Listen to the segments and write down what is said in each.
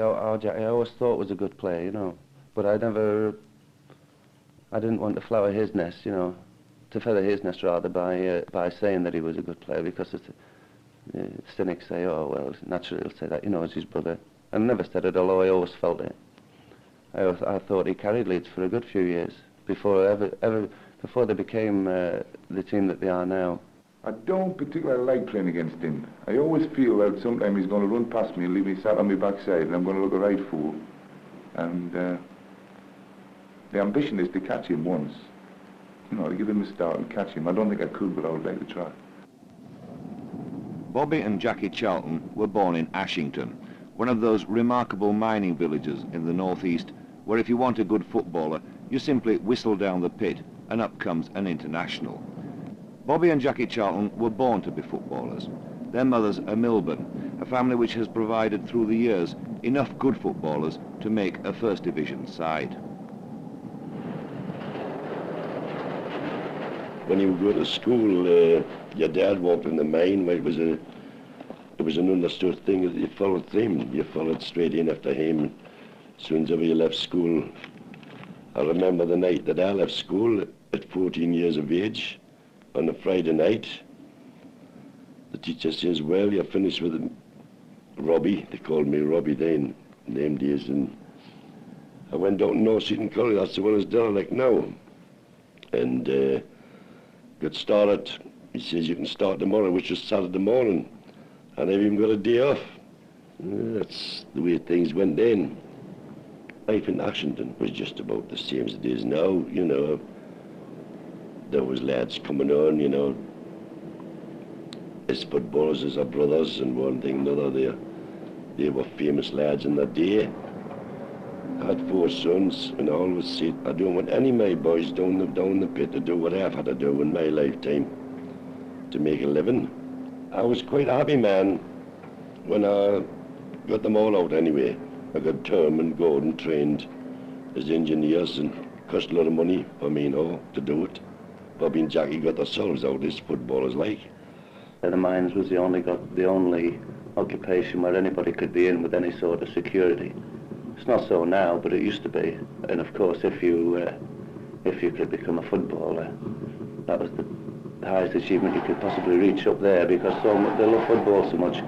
our Jackie I always thought was a good player, you know, but I didn't want to flower his nest, you know, to feather his nest rather by saying that he was a good player, because it's, cynics say, oh well, naturally he'll say that, you know, as his brother. I never said it, although I always felt it. I thought he carried Leeds for a good few years before before they became the team that they are now. I don't particularly like playing against him. I always feel that sometimes he's going to run past me and leave me sat on my backside, and I'm going to look a right fool. And the ambition is to catch him once. You know, to give him a start and catch him. I don't think I could, but I would like to try. Bobby and Jackie Charlton were born in Ashington, one of those remarkable mining villages in the northeast, where if you want a good footballer, you simply whistle down the pit and up comes an international. Bobby and Jackie Charlton were born to be footballers. Their mothers are Milburn, a family which has provided through the years enough good footballers to make a First Division side. When you go to school, your dad walked in the mine where it was an understood thing that you followed him. You followed straight in after him as soon as ever you left school. I remember the night that I left school at 14 years of age. On a Friday night, the teacher says, well, you're finished with Robbie. They called me Robbie then, them days, and I went out in North Seaton College. That's the one that's done, like now. And got started. He says, you can start tomorrow, which was Saturday morning, and I've even got a day off. That's the way things went then. Life in Ashington was just about the same as it is now, you know. There was lads coming on, you know, as footballers as our brothers, and one thing or another, they were famous lads in their day. I had 4 sons, and I always said, I don't want any of my boys down the pit to do what I've had to do in my lifetime to make a living. I was quite a happy man when I got them all out anyway. I got Tom and Gordon trained as engineers, and cost a lot of money for me, you know, to do it. Bobby and Jackie got themselves out as footballers like. The mines was the only occupation where anybody could be in with any sort of security. It's not so now, but it used to be. And of course, if you could become a footballer, that was the highest achievement you could possibly reach up there, because they love football so much.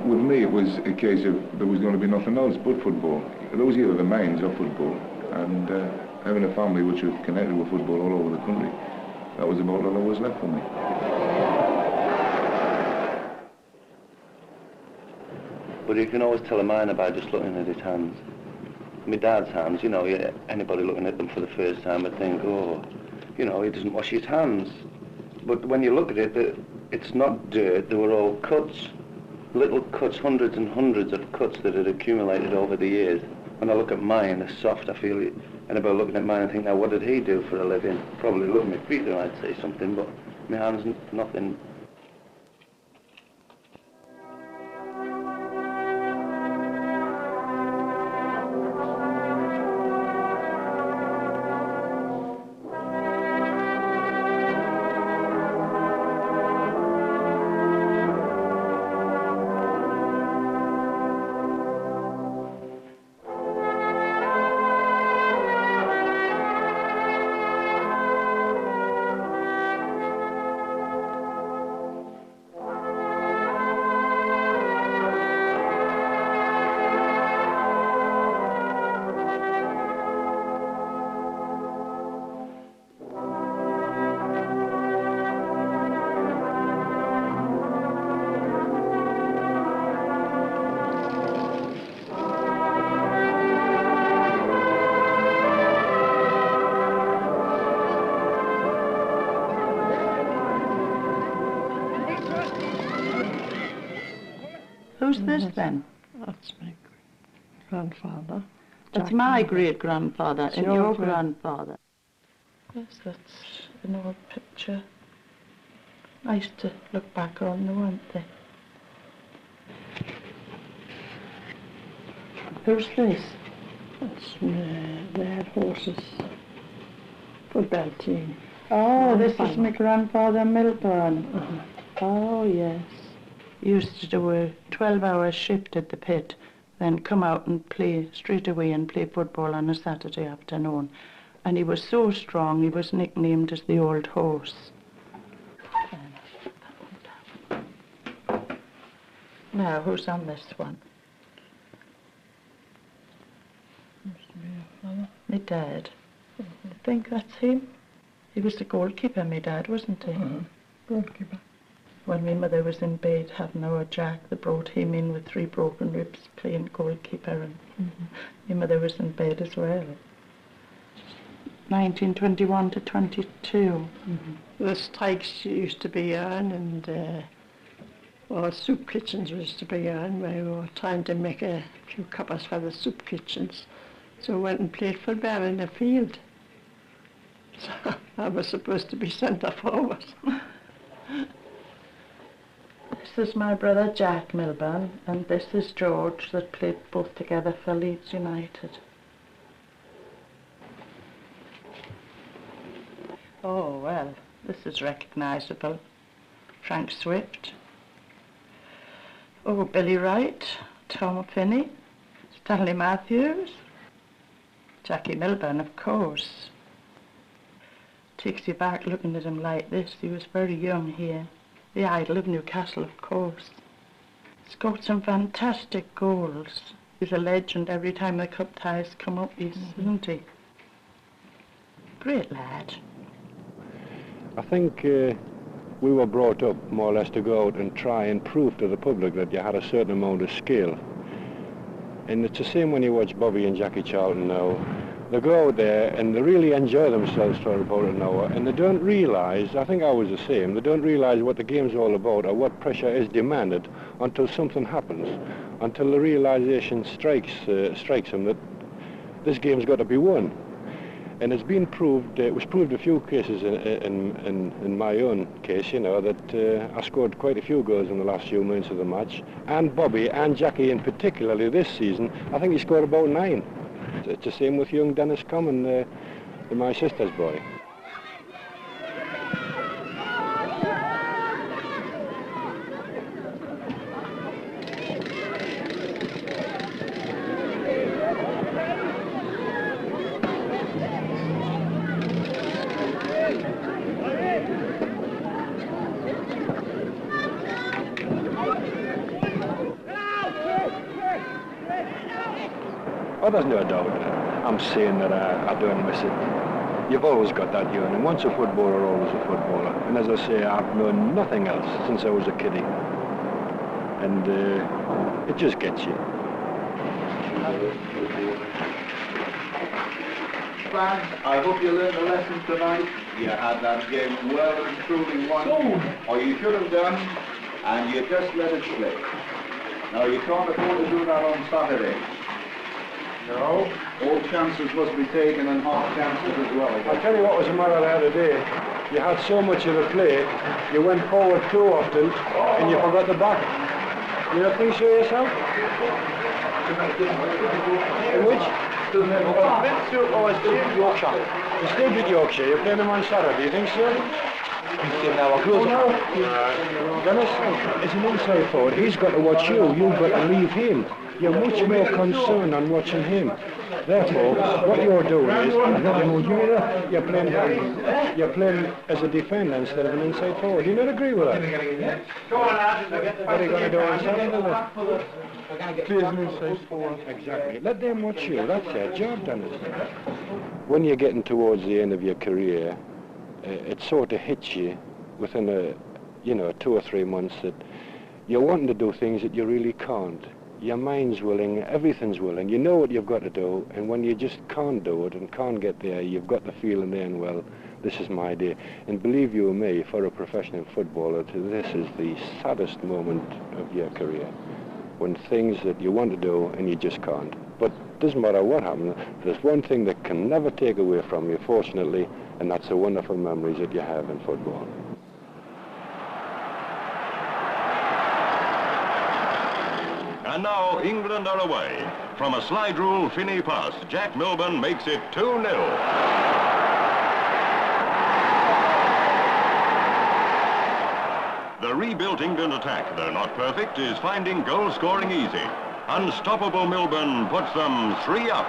With me, it was a case of there was going to be nothing else but football. There was either the mines or football, and having a family which was connected with football all over the country, that was about all that was left for me. But you can always tell a miner by just looking at his hands. My dad's hands, you know, anybody looking at them for the first time would think, oh, you know, he doesn't wash his hands. But when you look at it, it's not dirt, they were all cuts. Little cuts, hundreds and hundreds of cuts that had accumulated over the years. When I look at mine, they're soft, I feel it. Anybody looking at mine and think, now what did he do for a living? Probably look at my feet and I'd say something, but my hands, nothing. Who's this then? That's me. grandfather. That's Jack my Milburn. great-grandfather It's and your your grand- grandfather. Yes, that's an old picture. Nice to look back on, weren't they? Who's this? That's their horses. Football team. Oh, this is Grandfather. my grandfather Milburn. Uh-huh. Oh, yes. He used to do a 12-hour shift at the pit, then come out and play straight away and play football on a Saturday afternoon. And he was so strong, he was nicknamed as the old horse. Now, who's on this one? My dad. I think that's him. He was the goalkeeper, my dad, wasn't he? Goalkeeper. When my mother was in bed having our Jack, they brought him in with 3 broken ribs playing goalkeeper, and my mother was in bed as well. 1921 to 22. This Tykes used to be on, and well, soup kitchens used to be on, where we were trying to make a few coppers for the soup kitchens. So I went and played football in the field. So I was supposed to be centre forward. This is my brother Jack Milburn, and this is George, that played both together for Leeds United. Oh, well, this is recognisable. Frank Swift. Oh, Billy Wright, Tom Finney, Stanley Matthews, Jackie Milburn, of course. Takes you back looking at him like this. He was very young here. The idol of Newcastle, of course. He's got some fantastic goals. He's a legend every time the cup ties come up, isn't he? Great lad. I think we were brought up more or less to go out and try and prove to the public that you had a certain amount of skill. And it's the same when you watch Bobby and Jackie Charlton now. They go out there and they really enjoy themselves for about an hour, and they don't realise, I think I was the same, they don't realise what the game's all about or what pressure is demanded until something happens, until the realisation strikes them that this game's got to be won. And it's been proved, it was proved a few cases in my own case, you know, that I scored quite a few goals in the last few minutes of the match. And Bobby and Jackie in particularly this season, I think he scored about 9. It's the same with young Dennis Common, my sister's boy. Oh, there's no doubt. I'm saying that I don't miss it. You've always got that yearning. Once a footballer, always a footballer. And as I say, I've known nothing else since I was a kiddie. And it just gets you. Fans, I hope you learned a lesson tonight. You had that game well and truly won, or you should have done, and you just let it slip. Now, you can't afford to do that on Saturday. No. All chances must be taken and half chances as well. I'll tell you what was the matter the other day. You had so much of the play, you went forward too often, and you forgot the back. You don't think so yourself? In which? Yorkshire. You still beat Yorkshire. You're playing them on Saturday. Do you think so? Dennis, as an inside forward, he's got to watch you. You've got to leave him. You're much more concerned on watching him. Therefore, what you're doing is you're playing as a defender instead of an inside forward. Do you not agree with that? What are you going to do on Saturday? Play as an inside forward. Exactly. Let them watch you. That's their job, Dennis. When you're getting towards the end of your career, it sort of hits you within 2 or 3 months that you're wanting to do things that you really can't. Your mind's willing, everything's willing, you know what you've got to do, and when you just can't do it and can't get there, you've got the feeling then, well, this is my day. And believe you me, for a professional footballer, this is the saddest moment of your career, when things that you want to do and you just can't. But it doesn't matter what happens. There's one thing that can never take away from you, fortunately, and that's the wonderful memories that you have in football. And now England are away. From a slide rule Finney pass, Jack Milburn makes it 2-0. The rebuilt England attack, though not perfect, is finding goal scoring easy. Unstoppable Milburn puts them 3 up.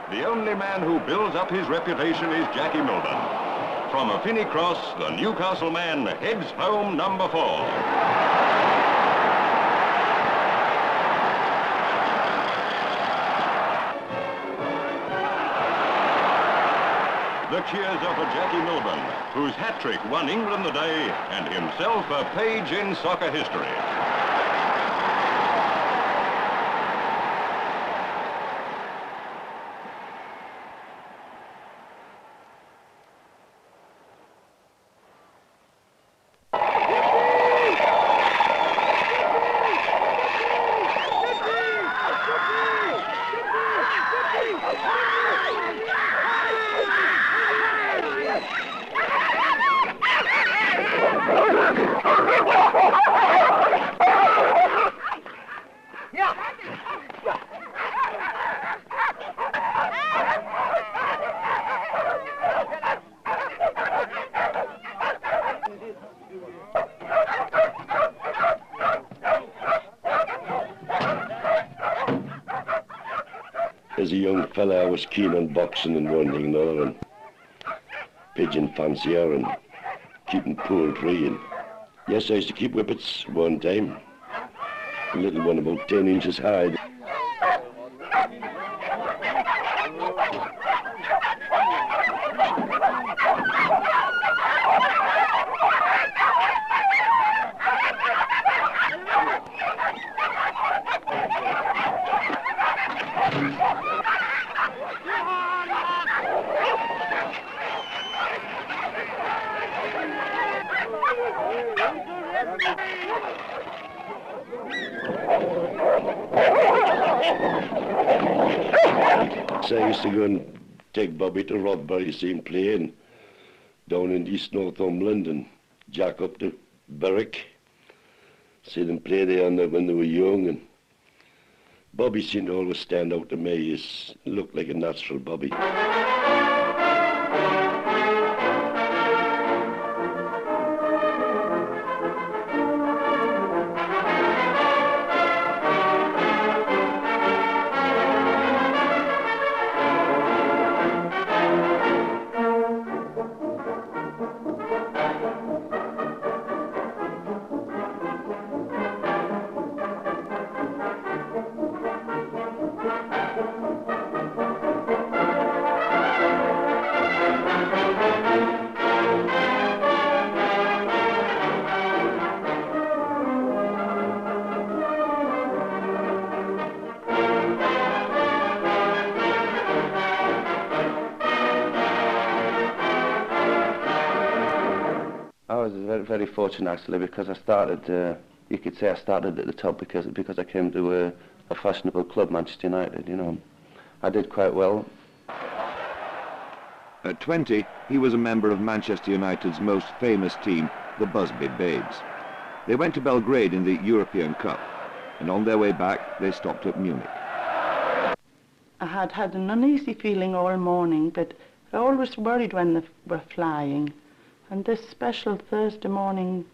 The only man who builds up his reputation is Jackie Milburn. From a Finney cross, the Newcastle man heads home number 4. The cheers are for Jackie Milburn, whose hat-trick won England the day and himself a page in soccer history. As a young fella, I was keen on boxing and one thing and another, and pigeon fancier and keeping poultry. And yes, I used to keep whippets one time. A little one about 10 inches high. So I used to go and take Bobby to Rodbury, see him playing down in East Northumberland, and Jack up to Berwick, see them play there when they were young. And Bobby seemed to always stand out to me. He looked like a natural Bobby. I was very fortunate actually, because I started, you could say I started at the top because I came to a fashionable club, Manchester United, you know. I did quite well. At 20, he was a member of Manchester United's most famous team, the Busby Babes. They went to Belgrade in the European Cup, and on their way back, they stopped at Munich. I had an uneasy feeling all morning, but I always worried when they were flying. And this special Thursday morning,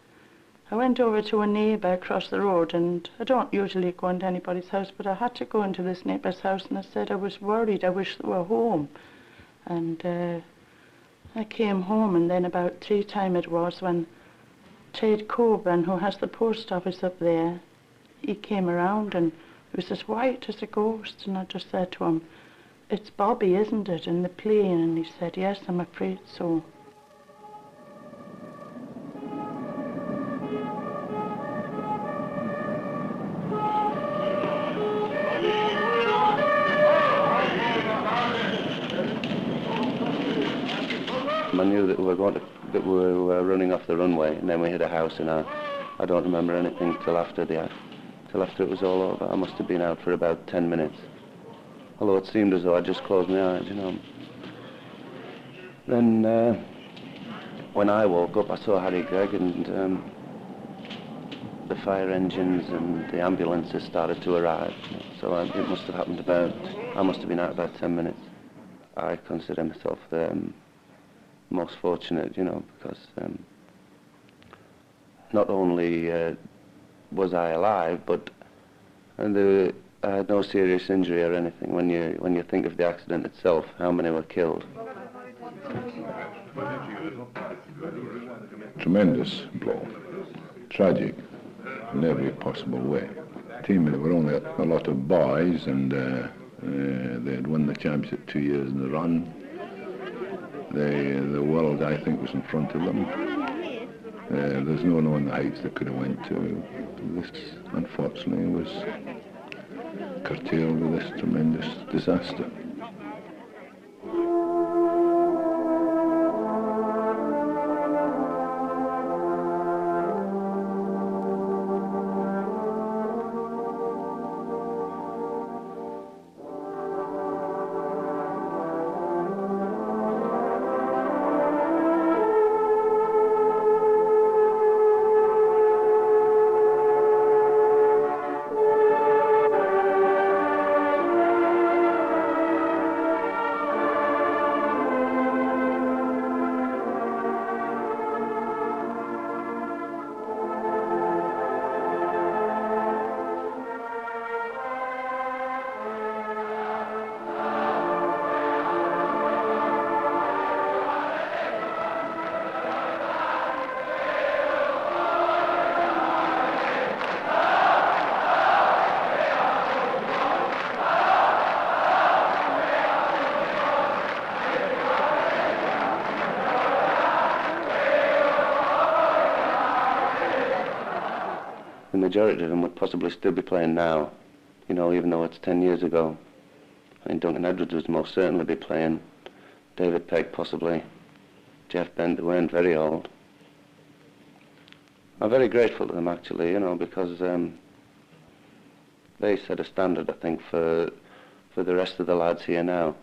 I went over to a neighbour across the road, and I don't usually go into anybody's house, but I had to go into this neighbour's house, and I said I was worried, I wish they were home. And I came home, and then about tea time it was when Ted Coburn, who has the post office up there, he came around, and he was as white as a ghost, and I just said to him, "It's Bobby, isn't it, in the plane?" And he said, "Yes, I'm afraid so." I knew that we were going to that we were running off the runway, and then we hit a house, and I don't remember anything till after it was all over. I must have been out for about 10 minutes. Although it seemed as though I just closed my eyes, you know. Then, when I woke up, I saw Harry Gregg, and the fire engines and the ambulances started to arrive. So it must have happened I must have been out about 10 minutes. I consider myself most fortunate, you know, because not only was I alive, but I had no serious injury or anything. When you think of the accident itself, how many were killed? Tremendous blow, tragic in every possible way. Team, there were only a lot of boys, and they had won the championship 2 years in a run. The world, I think, was in front of them. There's no knowing the heights they could have went to. This, unfortunately, was curtailed with this tremendous disaster. The majority of them would possibly still be playing now, you know, even though it's 10 years ago. I mean, Duncan Edwards would most certainly be playing, David Peck possibly, Jeff Bent, they weren't very old. I'm very grateful to them, actually, you know, because they set a standard, I think, for the rest of the lads here now.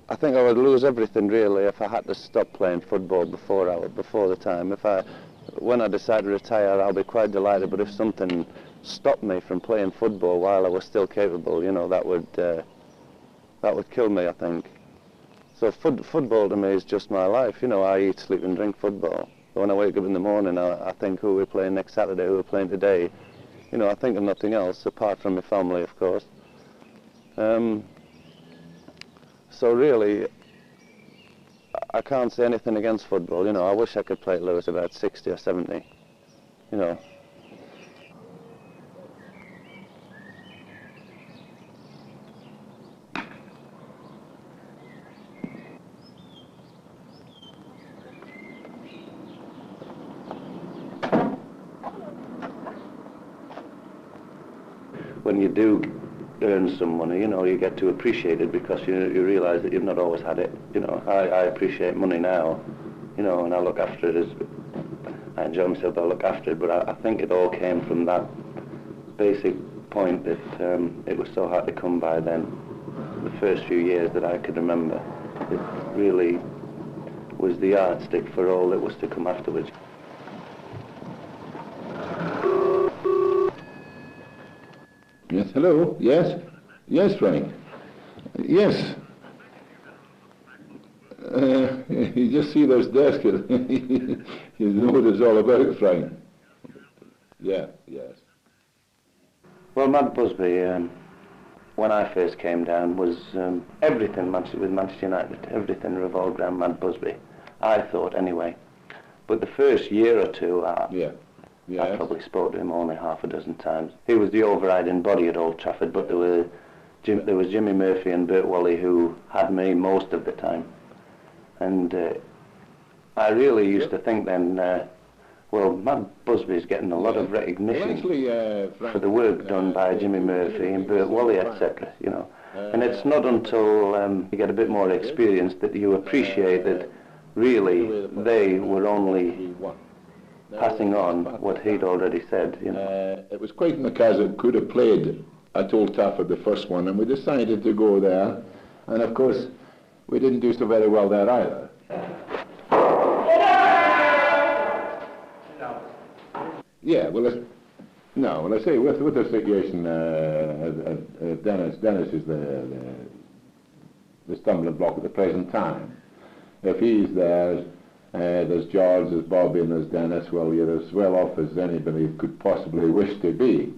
I think I would lose everything really if I had to stop playing football before the time. When I decide to retire, I'll be quite delighted. But if something stopped me from playing football while I was still capable, you know, that would kill me, I think. So football to me is just my life. You know, I eat, sleep, and drink football. When I wake up in the morning, I think who we're playing next Saturday, who we're playing today. You know, I think of nothing else apart from my family, of course. So really, I can't say anything against football, you know. I wish I could play till I was about 60 or 70, you know. When you do earn some money, you know, you get to appreciate it because you realise that you've not always had it. You know, I appreciate money now, you know, and I look after it I enjoy myself, I look after it, but I think it all came from that basic point that it was so hard to come by then. The first few years that I could remember, it really was the yardstick for all that was to come afterwards. Yes, hello? Yes? Yes, Frank. Yes. You just see those desks. You know what it's all about, Frank. Yeah, yes. Well, Mad Busby, when I first came down, was everything with Manchester United. Everything revolved around Mad Busby. I thought, anyway. But the first year or two, I probably spoke to him only half a dozen times. He was the overriding body at Old Trafford, but there was Jimmy Murphy and Bert Wally who had me most of the time. And I really used to think then, well, Mad Busby's getting a lot of recognition for the work done by Jimmy Murphy and Bert Wally, etc., you know. And it's not until you get a bit more experience that you appreciate that really they were only passing on what he'd already said, you know. It was quite an occasion. Could have played at Old Trafford the first one, and we decided to go there. And of course, we didn't do so very well there either. Yeah, well, I say with the situation, Dennis is the stumbling block at the present time. If he's there, there's George, there's Bobby, and there's Dennis. Well, you're as well off as anybody could possibly wish to be.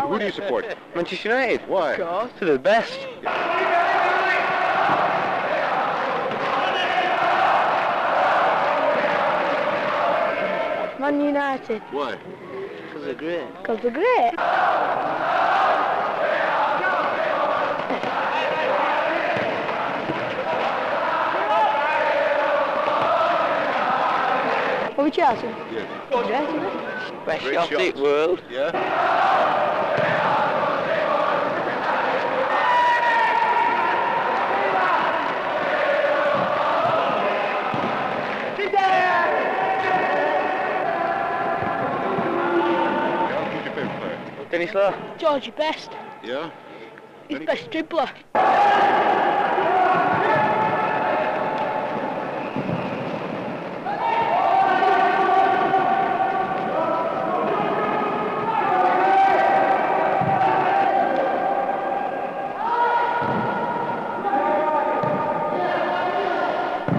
Who do you support? Manchester United. Why? Of course, they're the best. Man United. Why? Because they're great. Because they're great. Are we Charlton? Yeah. Great, isn't it? Best Great shot in shots. the world. Yeah? Who's your favourite player? Dennis Law. Georgie best. Yeah? He's best dribbler.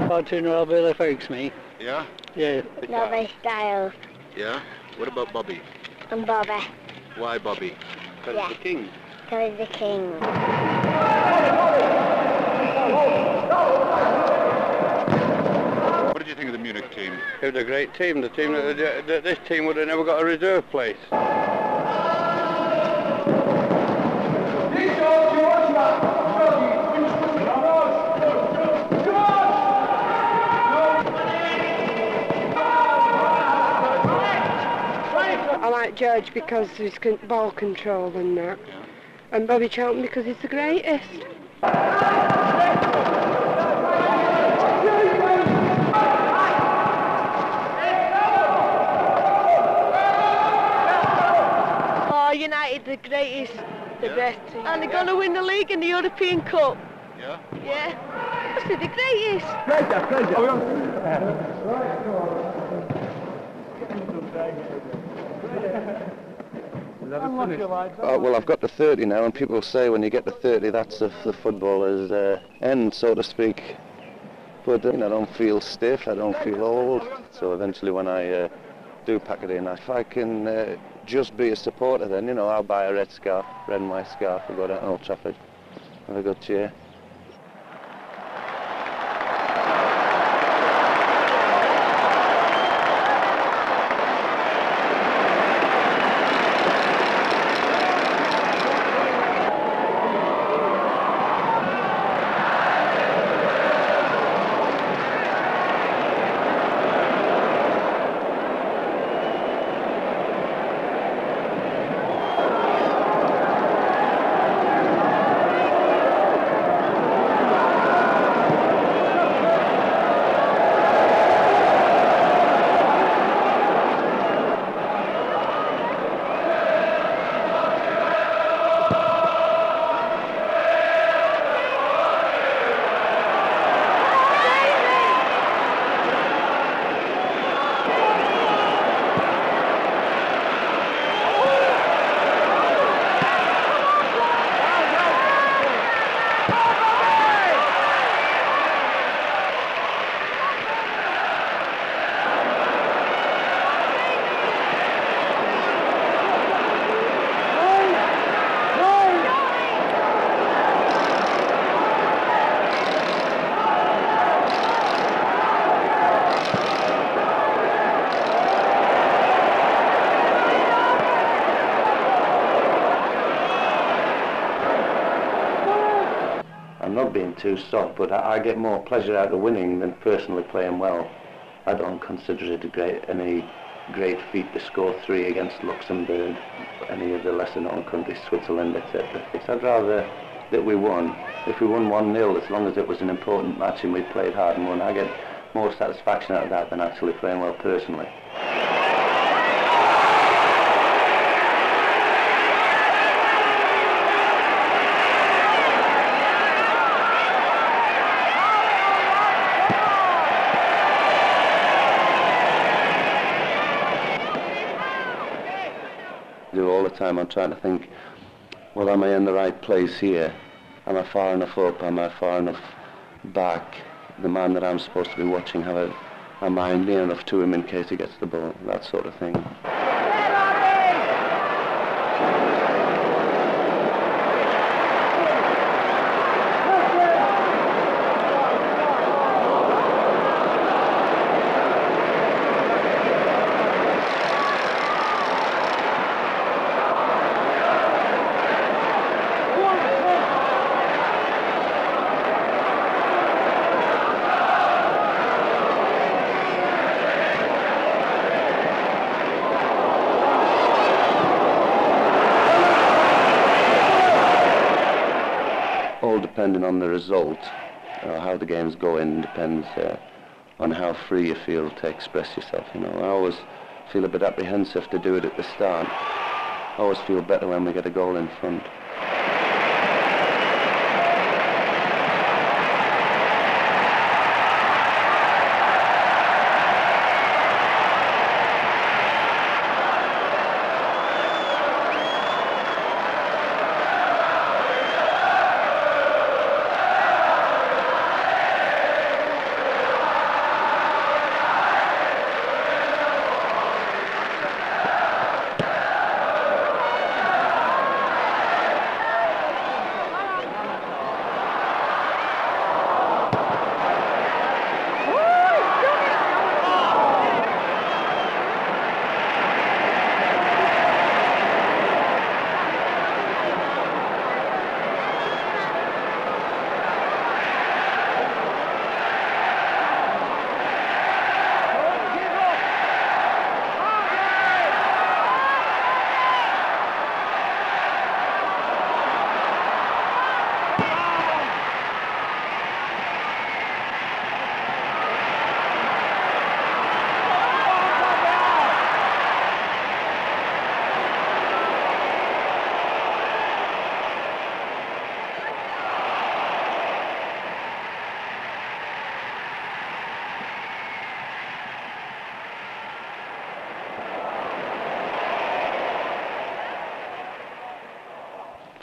Cartoon really affects me. Yeah? Yeah. Lovely style. Yeah? What about Bobby? And Bobby. Why Bobby? Because Yeah. he's the king. Because he's the king. What did you think of the Munich team? It was a great team. The team that this team would have never got a reserve place. I like George because of his ball control and that. Yeah. And Bobby Charlton because he's the greatest. Oh, United the greatest. The best team. And they're going to win the league and the European Cup. Yeah? Yeah. That's the greatest. Well, I've got to 30 now, and people say when you get to 30, that's the footballer's end, so to speak. But I don't feel stiff, I don't feel old. So eventually when I do pack it in, if I can just be a supporter then, I'll buy a red and white scarf, and go down to Old Trafford, have a good cheer. not being too soft, but I get more pleasure out of winning than personally playing well. I don't consider it any great feat to score 3 against Luxembourg, any of the lesser known countries, Switzerland, etc. I'd rather that we won. If we won 1-0, as long as it was an important match and we played hard and won, I get more satisfaction out of that than actually playing well personally. All the time I'm trying to think, well, am I in the right place here? Am I far enough up? Am I far enough back? The man that I'm supposed to be watching, am I near enough to him in case he gets the ball? That sort of thing. Depending on the result, how the game's going, depends on how free you feel to express yourself. You know, I always feel a bit apprehensive to do it at the start. I always feel better when we get a goal in front.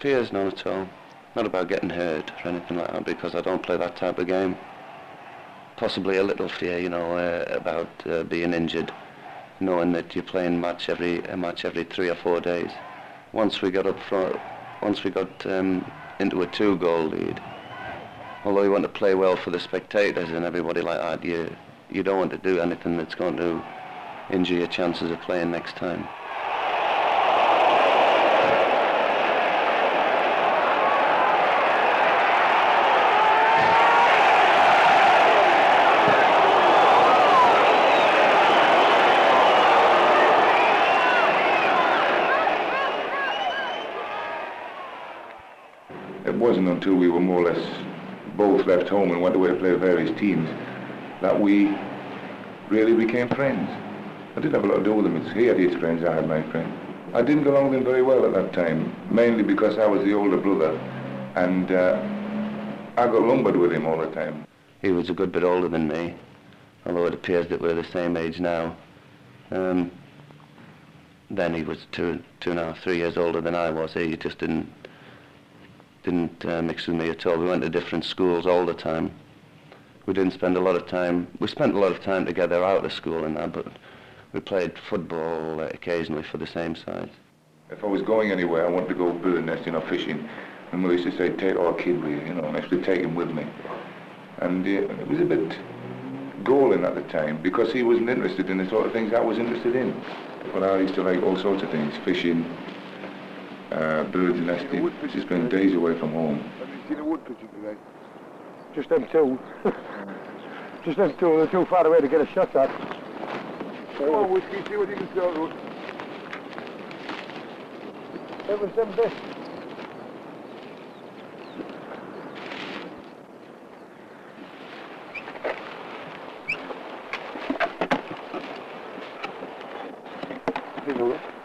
Fears, none at all. Not about getting hurt or anything like that, because I don't play that type of game. Possibly a little fear, you know, about being injured, knowing that you're playing a match every 3 or 4 days. Once we got up front, once we got into a 2-goal lead, although you want to play well for the spectators and everybody like that, you don't want to do anything that's going to injure your chances of playing next time. It wasn't until we were more or less both left home and went away to play various teams that we really became friends. I didn't have a lot to do with him. He had his friends, I had my friends. I didn't get along with him very well at that time, mainly because I was the older brother, and I got lumbered with him all the time. He was a good bit older than me, although it appears that we're the same age now. Then he was 2.5, 3 years older than I was. He just didn't mix with me at all. We went to different schools all the time. We didn't spend a lot of time. We spent a lot of time together out of school and that, but we played football occasionally for the same side. If I was going anywhere, I wanted to go bird nesting or fishing, and Mother used to say, "Take our kid with you," and I used to take him with me. And it was a bit galling at the time, because he wasn't interested in the sort of things I was interested in. But I used to like all sorts of things: fishing, birds nesting, just spend days away from home. Have you seen a woodpigeon today? Just them two. Just them two, they're too far away to get a shot at. Come on, Whiskey, see what you can sort out. It was them best.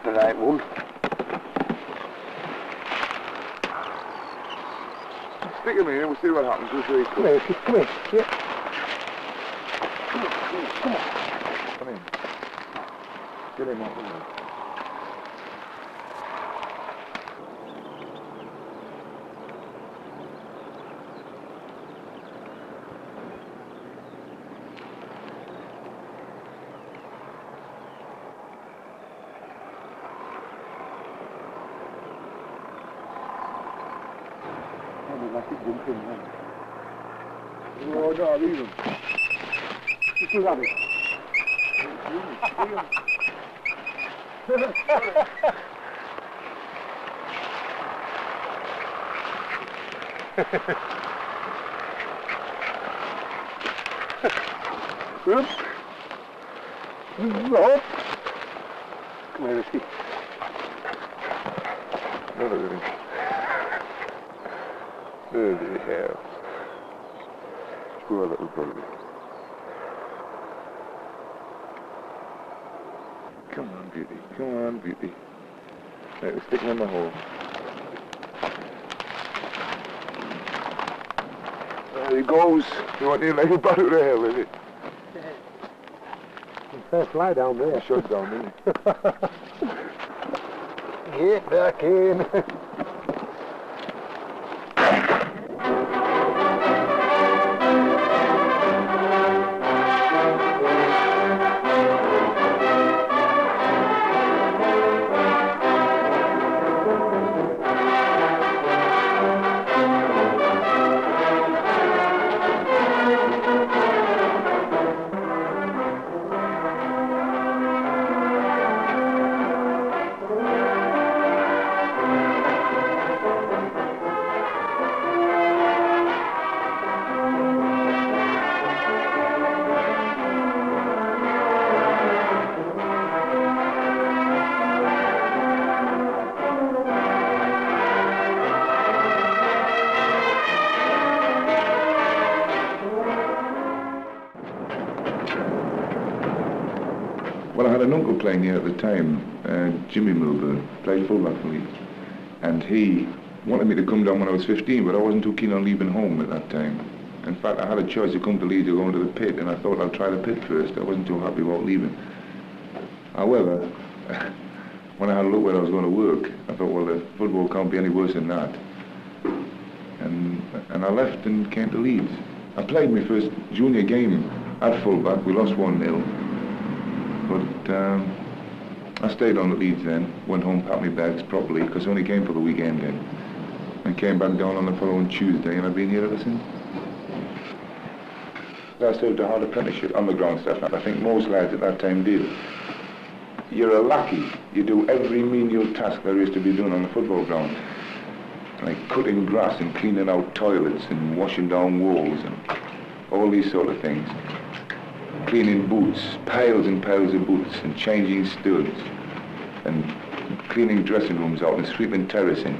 The right one. Stick him in and we'll see what happens. We'll see. Come here, come here. Yeah. Come in. Get him up. Oh, no, leave him. Just look at it. Good. Up. Come here, Whiskey. Look at him. Bloody hell. Poor little baby. Come on, beauty. Come on, beauty. Right, we're sticking in the hole. There he goes. You want to like a butter of hell, is it? Fair fly down there. Shut down, didn't he? Get back in. Well, I had an uncle playing here at the time, Jimmy Milburn, played fullback for Leeds. And he wanted me to come down when I was 15, but I wasn't too keen on leaving home at that time. In fact, I had a choice to come to Leeds or go into the pit, and I thought I'd try the pit first. I wasn't too happy about leaving. However, when I had a look where I was going to work, I thought, well, the football can't be any worse than that. And I left and came to Leeds. I played my first junior game at fullback. We lost 1-0. But I stayed on at Leeds then, went home, packed my bags properly, because I only came for the weekend then. And came back down on the following Tuesday, and I've been here ever since. I served a hard apprenticeship on the ground staff, and I think most lads at that time did. You're a lackey. You do every menial task there is to be done on the football ground. Like cutting grass and cleaning out toilets and washing down walls and all these sort of things. Cleaning boots, piles and piles of boots, and changing studs, and cleaning dressing rooms out and sweeping terracing.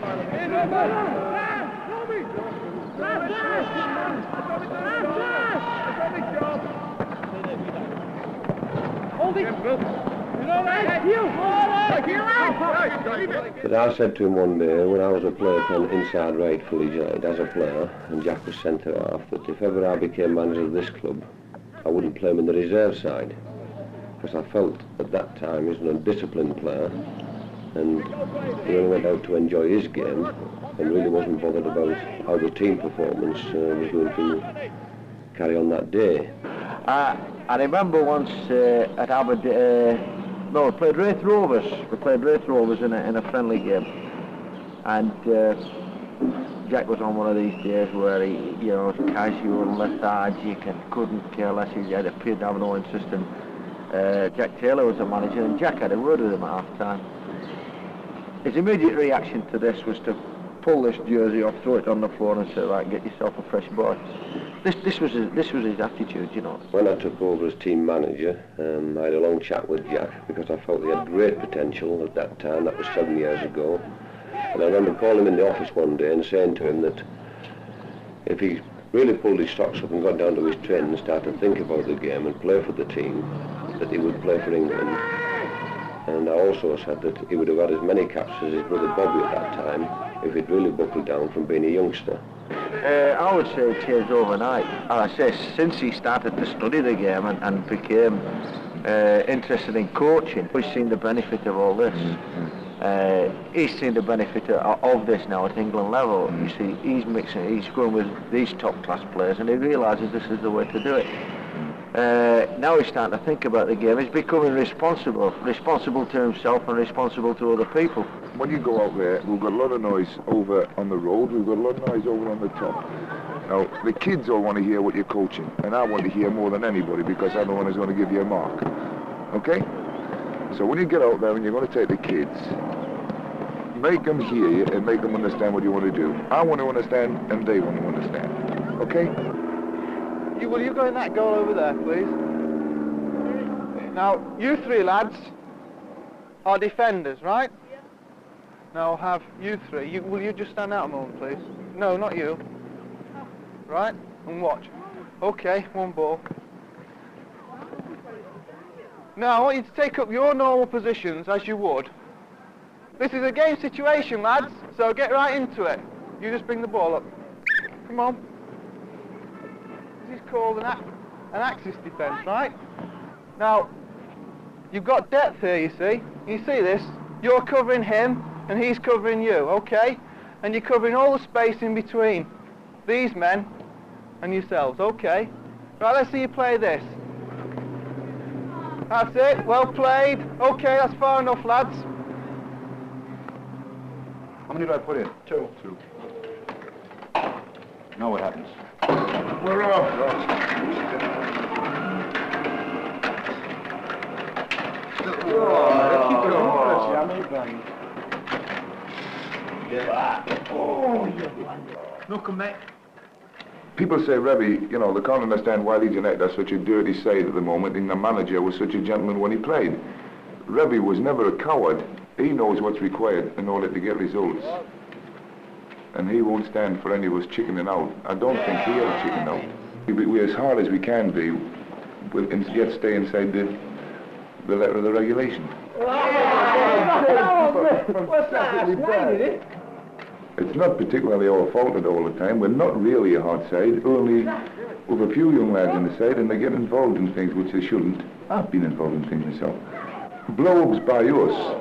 But I said to him one day, when I was a player on inside right fully joined as a player, and Jack was centre half, that if ever I became manager of this club, I wouldn't play him in the reserve side, because I felt at that time he was an undisciplined player, and he only went out to enjoy his game, and really wasn't bothered about how the team performance was going to carry on that day. I remember once at Aberdeen, no, we played Wraith Rovers. We played Wraith Rovers in a friendly game, and Jack was on one of these days where he, you know, was casual, lethargic, and couldn't care less. He had appeared to have no interest in. Jack Taylor was the manager, and Jack had a word with him at half-time. His immediate reaction to this was to pull this jersey off, throw it on the floor, and say, "Right, get yourself a fresh boy." this was his attitude, you know. When I took over as team manager, I had a long chat with Jack because I felt he had great potential at that time. That was 7 years ago. And I remember calling him in the office one day and saying to him that if he really pulled his socks up and got down to his training and started to think about the game and play for the team, that he would play for England. And I also said that he would have had as many caps as his brother Bobby at that time if he'd really buckled down from being a youngster. I would say it changed overnight. And I say since he started to study the game and became interested in coaching, he's seen the benefit of all this. He's seen the benefit of this now at England level. You see, he's going with these top class players and he realises this is the way to do it. Now he's starting to think about the game. He's becoming responsible to himself and responsible to other people. When you go out there, we've got a lot of noise over on the road, we've got a lot of noise over on the top. Now, the kids all want to hear what you're coaching, and I want to hear more than anybody because I'm the one who's going to give you a mark. Okay? So when you get out there and you're going to take the kids, make them hear you and make them understand what you want to do. I want to understand and they want to understand. Okay? Will you go in that goal over there, please? Now, you three lads are defenders, right? Yeah. Now I'll have you three. Will you just stand out a moment, please? No, not you. Right? And watch. Okay, one ball. Now I want you to take up your normal positions as you would. This is a game situation, lads, so get right into it. You just bring the ball up. Come on. This is called an axis defence, right? Now, you've got depth here, you see. You see this? You're covering him, and he's covering you, okay? And you're covering all the space in between these men and yourselves, okay? Right, let's see you play this. That's it, well played. Okay, that's far enough, lads. How many did I put in? Two. Now what happens? We're off. People say, Revy, you know, they can't understand why Leeds United are such a dirty side at the moment and the manager was such a gentleman when he played. Revy was never a coward. He knows what's required in order to get results. And he won't stand for any of us chickening out. I don't think he ever chickened out. We're as hard as we can be, and yet stay inside the letter of the regulation. It's not particularly our fault at all the time. We're not really a hard side, only with a few young lads on the side and they get involved in things which they shouldn't. I've been involved in things myself. Blow-ups by us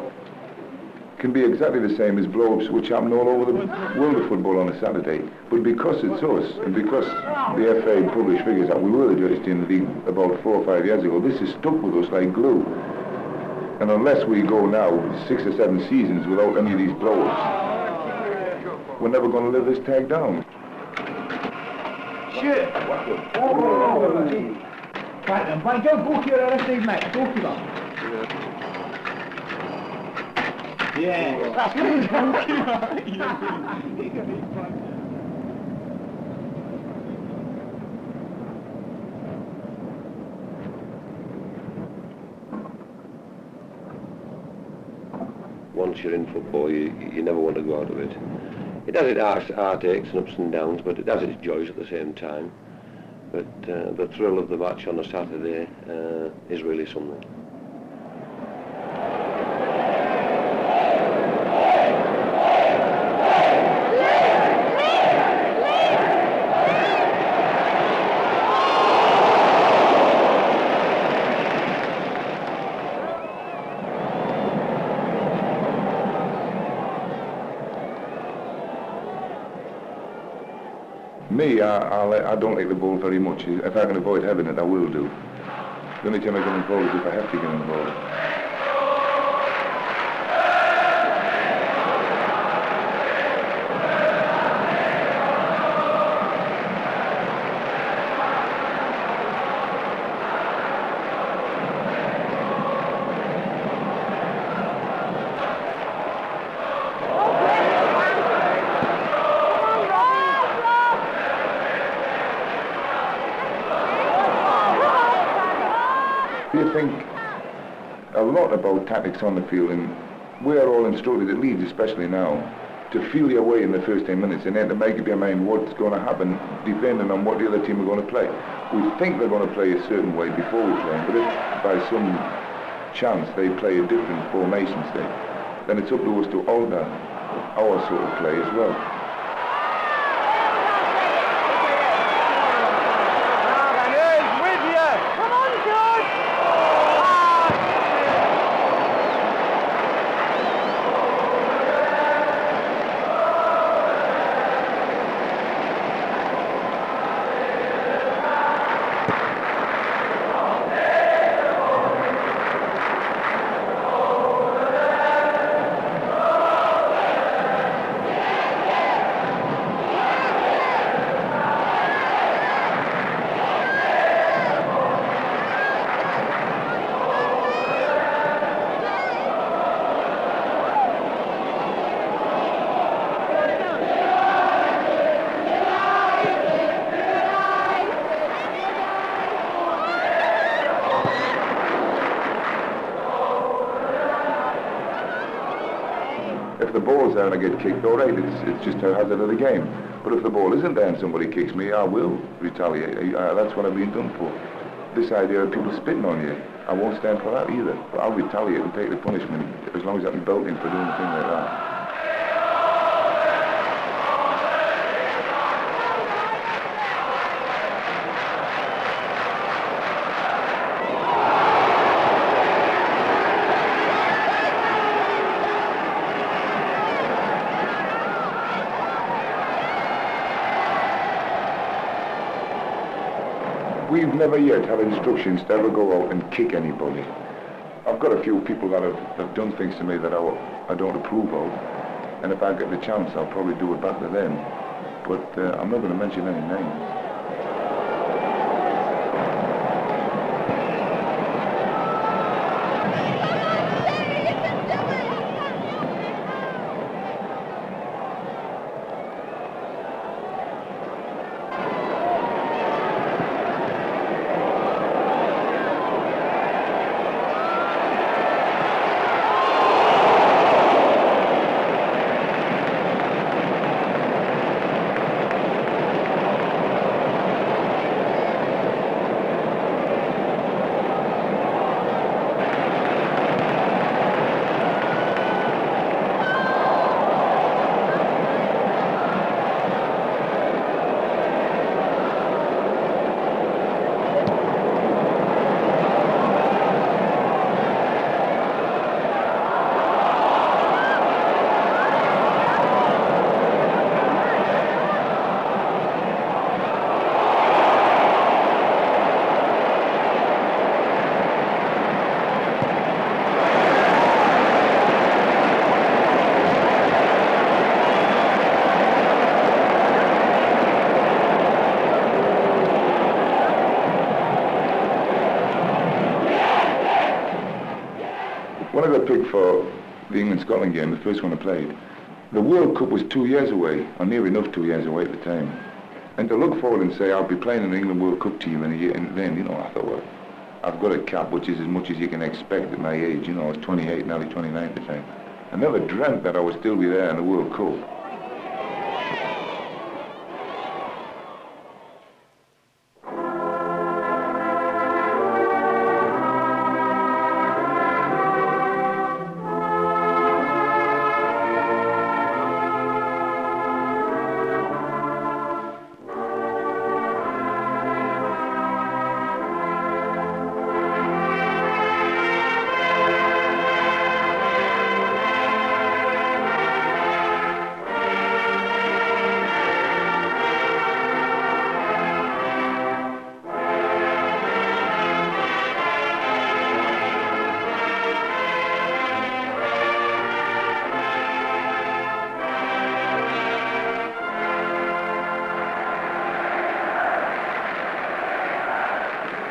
can be exactly the same as blow-ups which happen all over the world of football on a Saturday. But because it's us, and because the FA published figures that we were the dirtiest team in the league about 4 or 5 years ago, this is stuck with us like glue. And unless we go now 6 or 7 seasons without any of these blow-ups, we're never going to live this tag down. Shit! Right then, go to your LSD, mate. Go to that. Yeah. That's good. Once you're in football, you never want to go out of it. It has its heartaches and ups and downs, but it has its joys at the same time. But the thrill of the match on a Saturday is really something. Me, I don't like the ball very much. If I can avoid having it, I will do. The only time I get involved is if I have to get involved. they think a lot about tactics on the field, and we're all instructed at Leeds, especially now, to feel your way in the first 10 minutes and then to make up your mind what's going to happen depending on what the other team are going to play. We think they're going to play a certain way before we play them, but if by some chance they play a different formation state, then it's up to us to alter our sort of play as well. If the ball's there and I get kicked, all right, it's just a hazard of the game. But if the ball isn't there and somebody kicks me, I will retaliate. That's what I've been done for. This idea of people spitting on you, I won't stand for that either. But I'll retaliate and take the punishment as long as I can belt him for doing a thing like that. We've never yet had instructions to ever go out and kick anybody. I've got a few people that have done things to me that I don't approve of, and if I get the chance, I'll probably do it back to them. But I'm not going to mention any names. When I got picked for the England-Scotland game, the first one I played, the World Cup was 2 years away, or near enough 2 years away at the time. And to look forward and say, I'll be playing in the England World Cup team in a year, and then, you know, I thought, well, I've got a cap, which is as much as you can expect at my age. You know, I was 28, nearly 29 at the time. I never dreamt that I would still be there in the World Cup.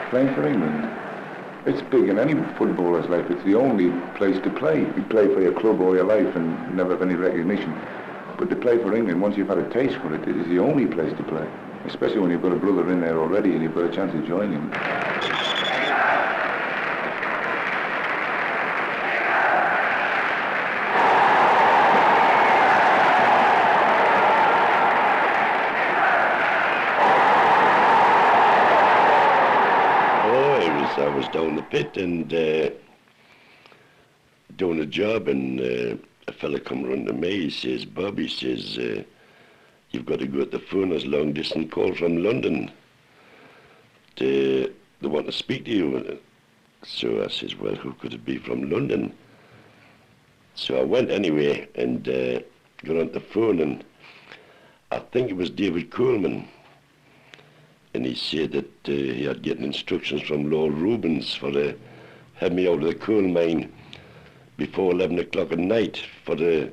Playing for England, it's big in any footballer's life. It's the only place to play. You play for your club all your life and never have any recognition. But to play for England, once you've had a taste for it, it is the only place to play. Especially when you've got a brother in there already and you've got a chance of joining him. down the pit and doing a job, and a fella come running to me. He says, "Bob," he says, "you've got to go at the phone. There's a long distance call from London. They want to speak to you." So I says, "Well, who could it be from London?" So I went anyway and got on the phone, and I think it was David Coleman. And he said that he had getting instructions from Lord Rubens for to have me out of the coal mine before 11 o'clock at night for the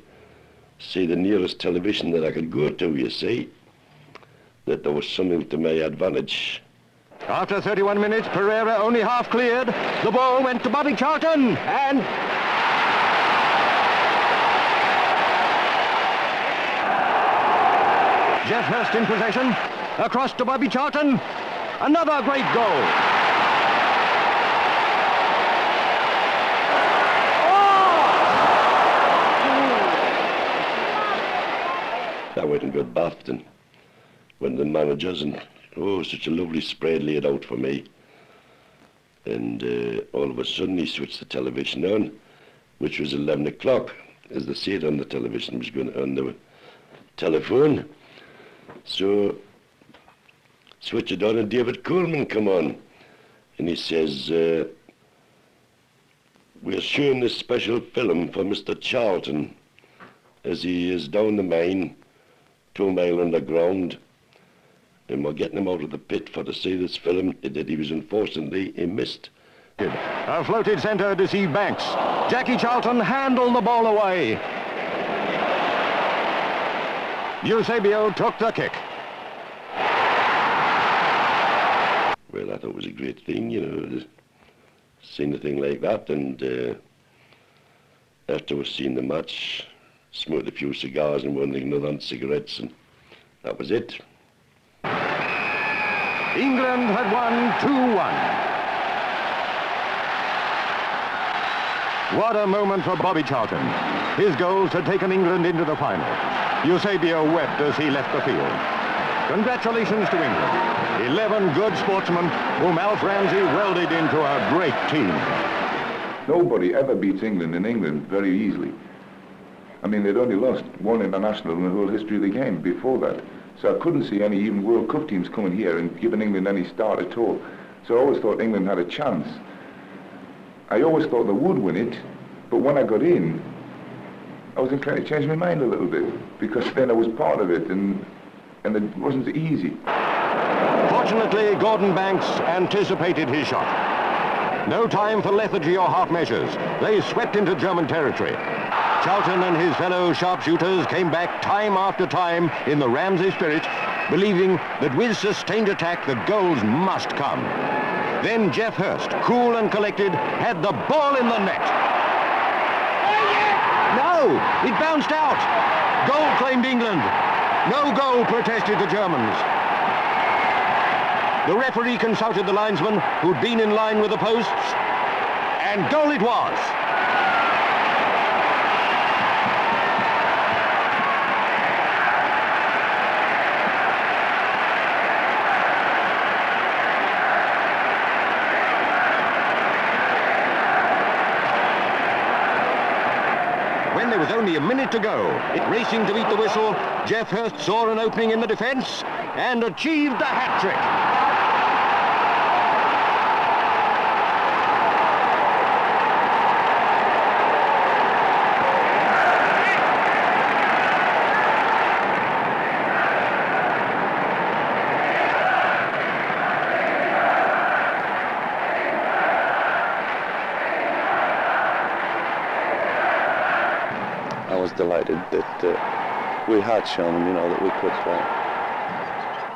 nearest television that I could go to, you see. That there was something to my advantage. After 31 minutes, Pereira only half cleared. The ball went to Bobby Charlton, and Jeff Hurst in possession. Across to Bobby Charlton. Another great goal. I went and got bathed and went to the managers, and such a lovely spread laid out for me. And all of a sudden he switched the television on, which was 11 o'clock, as they said on the television. It was going on the telephone. So switch it on, and David Coleman come on, and he says, "We're showing this special film for Mr. Charlton, as he is down the mine, 2 mile underground, and we're getting him out of the pit for to see this film that he was unfortunately he missed." A floated centre to see Banks. Jackie Charlton handled the ball away. Eusebio took the kick. Well, I thought it was a great thing, you know, seeing a thing like that, and after we've seen the match, smoked a few cigars and one thing another on cigarettes, and that was it. England had won 2-1. What a moment for Bobby Charlton. His goals had taken England into the final. Eusebio wept as he left the field. Congratulations to England. 11 good sportsmen whom Alf Ramsey welded into a great team. Nobody ever beats England in England very easily. I mean, they'd only lost one international in the whole history of the game before that. So I couldn't see any even World Cup teams coming here and giving England any start at all. So I always thought England had a chance. I always thought they would win it, but when I got in, I was inclined to change my mind a little bit, because then I was part of it, and it wasn't easy. Fortunately, Gordon Banks anticipated his shot. No time for lethargy or half measures. They swept into German territory. Charlton and his fellow sharpshooters came back time after time in the Ramsey spirit, believing that with sustained attack the goals must come. Then Jeff Hurst, cool and collected, had the ball in the net. No, it bounced out. Goal claimed England. No goal, protested the Germans. The referee consulted the linesman, who'd been in line with the posts, and goal it was. When there was only a minute to go, racing to beat the whistle, Jeff Hurst saw an opening in the defence and achieved the hat-trick. I was delighted that we had shown them, you know, that we could play.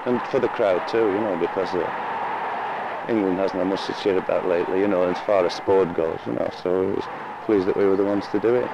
And for the crowd too, you know, because England hasn't had much to cheer about lately, you know, as far as sport goes, you know, so I was pleased that we were the ones to do it.